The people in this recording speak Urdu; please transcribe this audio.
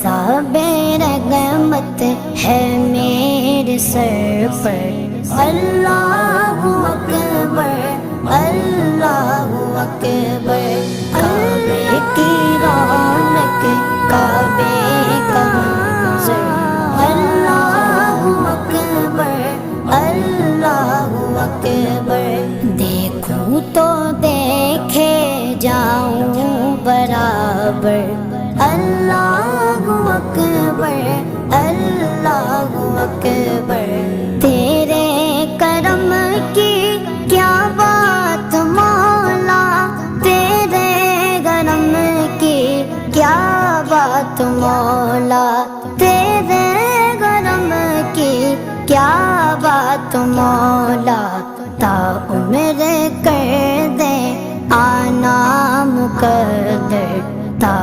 حساب رحمت ہے میرے سر پر، اللہ اکبر اللہ اکبر، کعبے کی رونق کعبے کا منظر، اللہ اکبر اللہ اکبر، دیکھوں تو دیکھے جاؤں برابر، اللہ اکبر اللہ اکبر، تیرے کرم کی کیا بات مولا، تیرے کرم کی کیا بات مولا، تیرے کرم کی کیا بات مولا، تا عمر کر دے آنا مقدر، تا